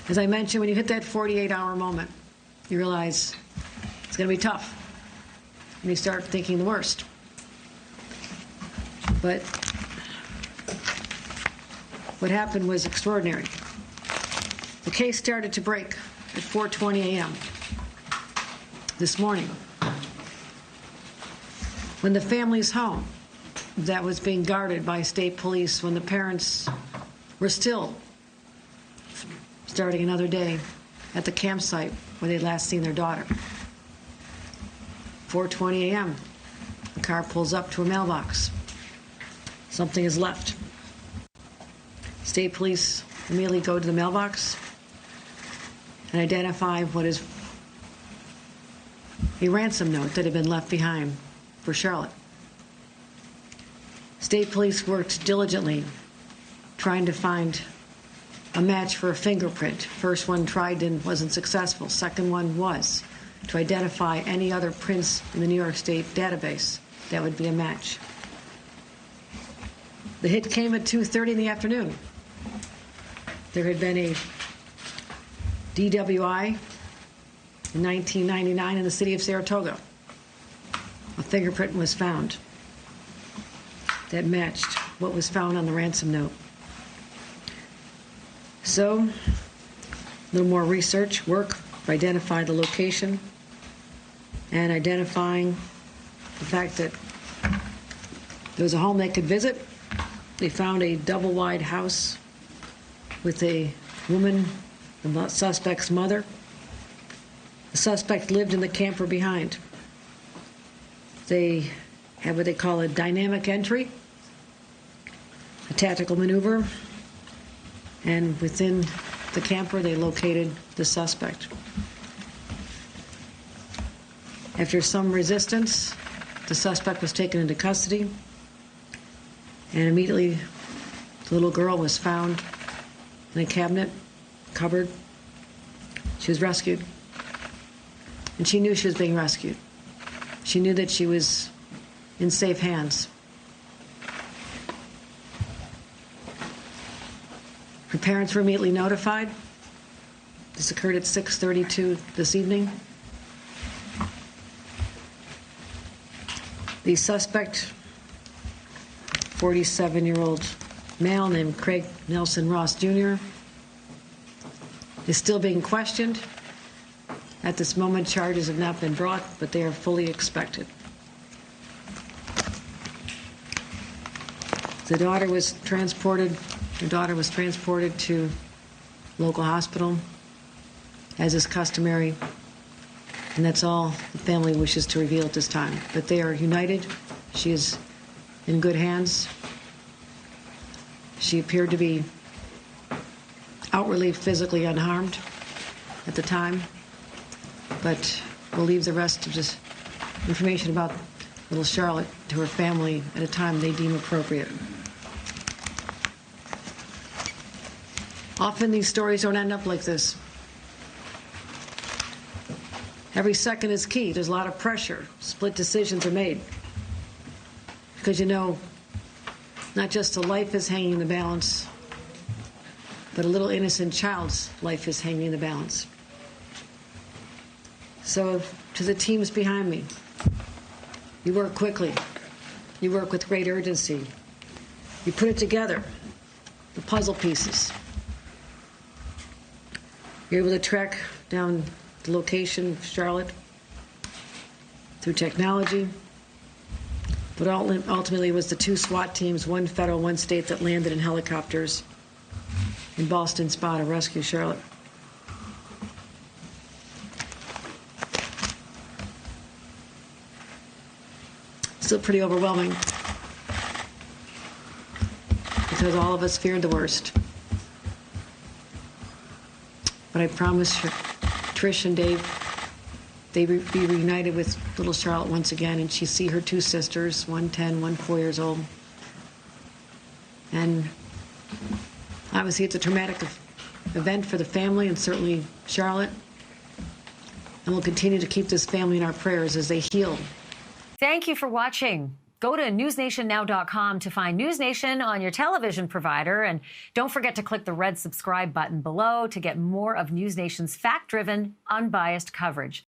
As I mentioned, when you hit that 48-hour moment, you realize it's going to be tough. And you start thinking the worst. But what happened was extraordinary. The case started to break at 4:20 a.m. this morning, when the family's home that was being guarded by state police, when the parents were still starting another day at the campsite where they'd last seen their daughter. 4:20 a.m., the car pulls up to a mailbox. Something is left. State police immediately go to the mailbox and identify what is a ransom note that had been left behind for Charlotte. State police worked diligently trying to find a match for a fingerprint. First one tried and wasn't successful. Second one was to identify any other prints in the New York State database that would be a match. The hit came at 2:30 in the afternoon. There had been a DWI in 1999 in the city of Saratoga. A fingerprint was found that matched what was found on the ransom note. So, a little more research, work, identify the location, and identifying the fact that there was a home they could visit. They found a double-wide house with a woman, the suspect's mother. The suspect lived in the camper behind. They had what they call a dynamic entry, a tactical maneuver, and within the camper they located the suspect. After some resistance, the suspect was taken into custody, and immediately the little girl was found in a cabinet, cupboard. She was rescued, and she knew she was being rescued. She knew that she was in safe hands. Her parents were immediately notified. This occurred at 6:32 this evening. The suspect, 47-year-old male named Craig Nelson Ross Jr., is still being questioned. At this moment, charges have not been brought, but they are fully expected. Her daughter was transported to local hospital, as is customary, and that's all the family wishes to reveal at this time. But they are united. She is in good hands. She appeared to be outwardly physically unharmed at the time, but we'll leave the rest of this information about little Charlotte to her family at a time they deem appropriate. Often these stories don't end up like this. Every second is key. There's a lot of pressure. Split decisions are made. Because you know, not just a life is hanging in the balance, but a little innocent child's life is hanging in the balance. So, to the teams behind me, you work quickly. You work with great urgency. You put it together, the puzzle pieces. You're able to track down the location of Charlotte through technology. But ultimately, it was the two SWAT teams, one federal, one state, that landed in helicopters in Boston Spa to rescue Charlotte. Still pretty overwhelming, because all of us feared the worst. But I promise Trish and Dave, they be reunited with little Charlotte once again, and she see her two sisters, one 10, one 4 years old. And obviously it's a traumatic event for the family and certainly Charlotte. And we'll continue to keep this family in our prayers as they heal. Thank you for watching. Go to newsnationnow.com to find NewsNation on your television provider. And don't forget to click the red subscribe button below to get more of NewsNation's fact-driven, unbiased coverage.